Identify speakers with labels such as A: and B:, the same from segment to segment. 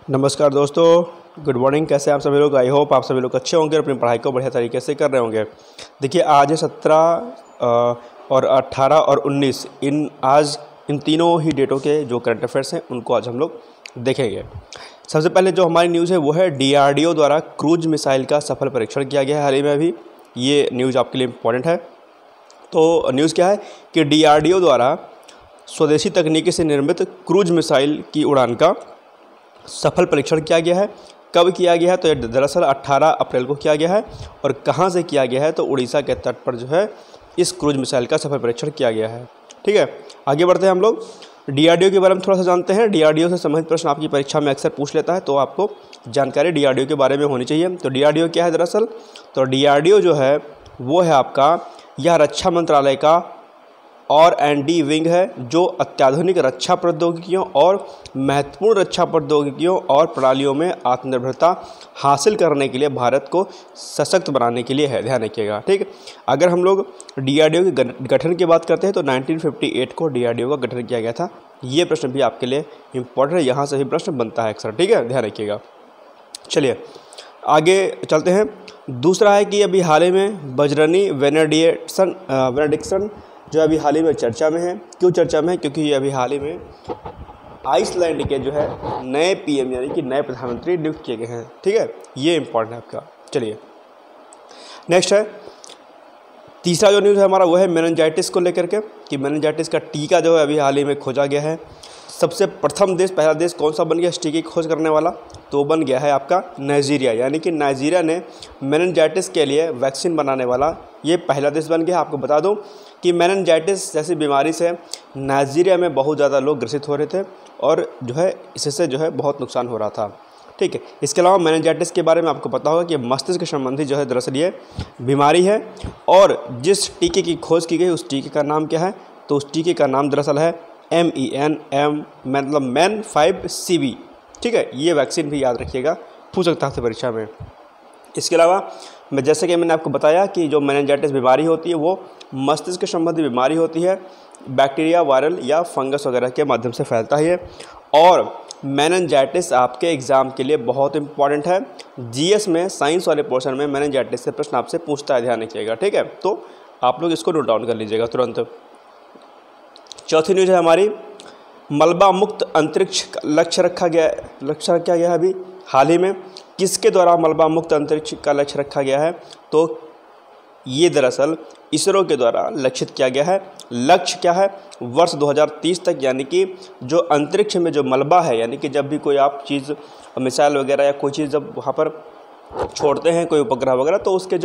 A: नमस्कार दोस्तों, good morning. कैसे आप सभी लोग? आई होप आप सभी लोग अच्छे होंगे और अपनी पढ़ाई को बढ़िया तरीके से कर रहे होंगे। देखिए, आज है 17 और 18 और 19 इन तीनों ही डेटों के जो करंट अफेयर्स हैं उनको आज हम लोग देखेंगे। सबसे पहले जो हमारी न्यूज़ है वो है DRDO द्वारा क्रूज मिसाइल का सफल परीक्षण किया गया है हाल ही में। अभी ये न्यूज़ आपके लिए इम्पॉर्टेंट है। तो न्यूज़ क्या है कि DRDO द्वारा स्वदेशी तकनीकी से निर्मित क्रूज मिसाइल की उड़ान का सफल परीक्षण किया गया है। कब किया गया है? तो दरअसल 18 अप्रैल को किया गया है। और कहाँ से किया गया है? तो उड़ीसा के तट पर जो है इस क्रूज मिसाइल का सफल परीक्षण किया गया है। ठीक है, आगे बढ़ते हैं हम लोग। DRDO के बारे में थोड़ा सा जानते हैं। DRDO से संबंधित प्रश्न आपकी परीक्षा में अक्सर पूछ लेता है, तो आपको जानकारी DRDO के बारे में होनी चाहिए। तो DRDO क्या है दरअसल? तो DRDO जो है वो है आपका, यह रक्षा मंत्रालय का R&D विंग है जो अत्याधुनिक रक्षा प्रौद्योगिकियों और महत्वपूर्ण रक्षा प्रौद्योगिकियों और प्रणालियों में आत्मनिर्भरता हासिल करने के लिए भारत को सशक्त बनाने के लिए है। ध्यान रखिएगा, ठीक है। अगर हम लोग DRDO के गठन की बात करते हैं तो 1958 को DRDO का गठन किया गया था। ये प्रश्न भी आपके लिए इम्पोर्टेंट है, यहाँ से भी प्रश्न बनता है अक्सर। ठीक है, ध्यान रखिएगा। चलिए आगे चलते हैं। दूसरा है कि अभी हाल ही में बजरंगी बेनेडिक्सन जो अभी हाल ही में चर्चा में है। क्यों चर्चा में है? क्योंकि ये अभी हाल ही में आइसलैंड के जो है नए PM यानी कि नए प्रधानमंत्री नियुक्त किए गए हैं। ठीक है, ये इंपॉर्टेंट है आपका। चलिए नेक्स्ट है, तीसरा जो न्यूज़ है हमारा वो है मेनिंजाइटिस को लेकर के, कि मेनिंजाइटिस का टीका जो है अभी हाल ही में खोजा गया है। सबसे प्रथम देश, पहला देश कौन सा बन गया इस टीके की खोज करने वाला? तो बन गया है आपका नाइजीरिया। यानी कि नाइजीरिया ने मेनिंजाइटिस के लिए वैक्सीन बनाने वाला ये पहला देश बन गया। आपको बता दूं कि मेनिंजाइटिस जैसी बीमारी से नाइजीरिया में बहुत ज़्यादा लोग ग्रसित हो रहे थे और जो है इससे जो है बहुत नुकसान हो रहा था। ठीक है, इसके अलावा मेनिंजाइटिस के बारे में आपको पता होगा कि मस्तिष्क संबंधी जो है दरअसल ये बीमारी है। और जिस टीके की खोज की गई उस टीके का नाम क्या है? तो उस टीके का नाम दरअसल है MEN5CB। ठीक है, ये वैक्सीन भी याद रखिएगा, पूछ सकता है परीक्षा में। इसके अलावा जैसे कि मैंने आपको बताया कि जो मेनिंजाइटिस बीमारी होती है वो मस्तिष्क संबंधी बीमारी होती है, बैक्टीरिया, वायरल या फंगस वगैरह के माध्यम से फैलता है। और मेनिंजाइटिस आपके एग्ज़ाम के लिए बहुत इंपॉर्टेंट है। GS में साइंस वाले पोर्शन में मेनिंजाइटिस से प्रश्न आपसे पूछता है, ध्यान रखिएगा। ठीक है, तो आप लोग इसको नोट डाउन कर लीजिएगा तुरंत। चौथी न्यूज़ है हमारी, मलबा मुक्त अंतरिक्ष का लक्ष्य रखा गया है अभी हाल ही में। किसके द्वारा मलबा मुक्त अंतरिक्ष का लक्ष्य रखा गया है? तो ये दरअसल इसरो के द्वारा लक्षित किया गया है। लक्ष्य क्या है? वर्ष 2030 तक, यानी कि जो अंतरिक्ष में जो मलबा है, यानी कि जब भी कोई आप चीज़ मिसाइल वगैरह या कोई चीज़ जब वहाँ पर छोड़ते हैं, कोई उपग्रह वगैरह, तो उसके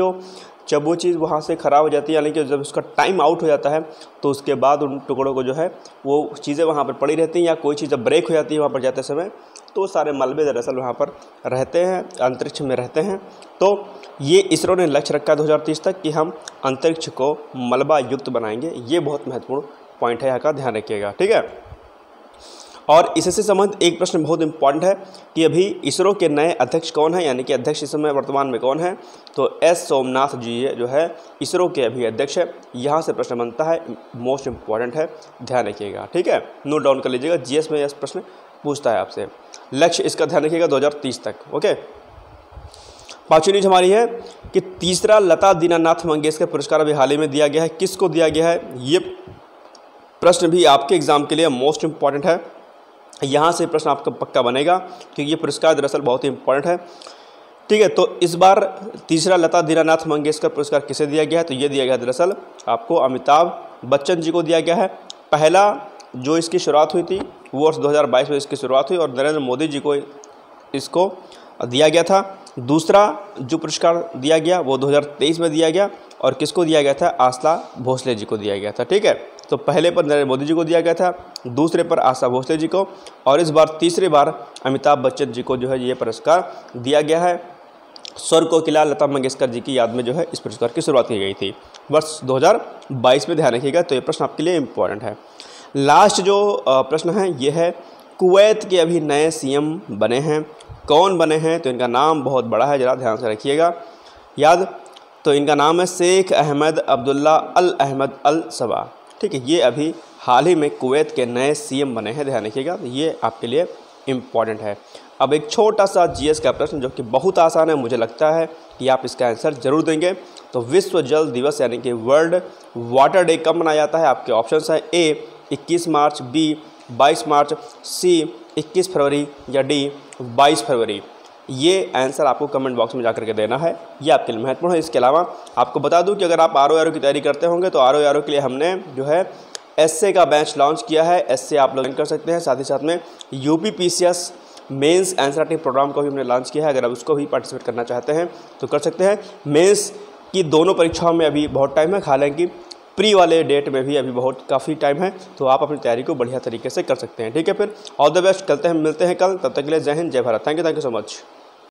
A: जब वो चीज़ वहाँ से ख़राब हो जाती है, यानी कि जब उसका टाइम आउट हो जाता है तो उसके बाद उन टुकड़ों को जो है वो चीज़ें वहाँ पर पड़ी रहती हैं, या कोई चीज़ जब ब्रेक हो जाती है वहाँ पर जाते समय, तो सारे मलबे दरअसल वहाँ पर रहते हैं, अंतरिक्ष में रहते हैं। तो ये इसरो ने लक्ष्य रखा है 2030 तक कि हम अंतरिक्ष को मलबा युक्त बनाएंगे। ये बहुत महत्वपूर्ण पॉइंट है, यहाँ का ध्यान रखिएगा। ठीक है, और इससे संबंधित एक प्रश्न बहुत इंपॉर्टेंट है कि अभी इसरो के नए अध्यक्ष कौन है, यानी कि अध्यक्ष इस समय वर्तमान में कौन है? तो S सोमनाथ जी जो है इसरो के अभी अध्यक्ष है। यहाँ से प्रश्न बनता है, मोस्ट इंपॉर्टेंट है, ध्यान रखिएगा। ठीक है, नोट डाउन कर लीजिएगा, GS में यह प्रश्न पूछता है आपसे। लक्ष्य इसका ध्यान रखिएगा 2030 तक। ओके, पांचवी न्यूज हमारी है कि तीसरा लता दीनानाथ मंगेशकर पुरस्कार अभी हाल ही में दिया गया है। किसको दिया गया है? ये प्रश्न भी आपके एग्जाम के लिए मोस्ट इंपॉर्टेंट है। यहाँ से प्रश्न आपका पक्का बनेगा क्योंकि ये पुरस्कार दरअसल बहुत ही इंपॉर्टेंट है। ठीक है, तो इस बार तीसरा लता दीनानाथ मंगेशकर पुरस्कार किसे दिया गया है? तो ये दिया गया दरअसल आपको अमिताभ बच्चन जी को दिया गया है। पहला जो इसकी शुरुआत हुई थी वो वर्ष 2022 में इसकी शुरुआत हुई और नरेंद्र मोदी जी को इसको दिया गया था। दूसरा जो पुरस्कार दिया गया वो 2023 में दिया गया, और किसको दिया गया था? आशा भोसले जी को दिया गया था। ठीक है, तो पहले पर नरेंद्र मोदी जी को दिया गया था, दूसरे पर आशा भोसले जी को, और इस बार तीसरी बार अमिताभ बच्चन जी को जो है ये पुरस्कार दिया गया है। स्वर कोकिला लता मंगेशकर जी की याद में जो है इस पुरस्कार की शुरुआत की गई थी वर्ष 2022 में, ध्यान रखिएगा। तो ये प्रश्न आपके लिए इम्पोर्टेंट है। लास्ट जो प्रश्न है ये है, कुवैत के अभी नए CM बने हैं। कौन बने हैं? तो इनका नाम बहुत बड़ा है, ज़रा ध्यान से रखिएगा याद। तो इनका नाम है शेख अहमद अब्दुल्ला अल अहमद अल सबा। ठीक है, ये अभी हाल ही में कुवैत के नए CM बने हैं, ध्यान रखिएगा। ये आपके लिए इम्पॉर्टेंट है। अब एक छोटा सा जीएस का प्रश्न जो कि बहुत आसान है, मुझे लगता है कि आप इसका आंसर जरूर देंगे। तो विश्व जल दिवस यानी कि वर्ल्ड वाटर डे कब मनाया जाता है? आपके ऑप्शंस हैं ए 21 मार्च, बी 22 मार्च, सी 21 फरवरी या डी 22 फरवरी। ये आंसर आपको कमेंट बॉक्स में जाकर के देना है, ये आपके लिए महत्वपूर्ण है। इसके अलावा आपको बता दूं कि अगर आप आर की तैयारी करते होंगे तो आर के लिए हमने जो है एसए का बैच लॉन्च किया है। एसए आप लॉगिन कर सकते हैं। साथ ही साथ में UPPCS mains answer writing program को भी हमने लॉन्च किया है। अगर आप उसको भी पार्टिसिपेट करना चाहते हैं तो कर सकते हैं। मेंस की दोनों परीक्षाओं में अभी बहुत टाइम है, हालांकि प्री वाले डेट में भी अभी बहुत काफ़ी टाइम है, तो आप अपनी तैयारी को बढ़िया तरीके से कर सकते हैं। ठीक है, फिर ऑल द बेस्ट, मिलते हैं कल। तब तक के लिए जय हिंद, जय Bharat. Thank you so much.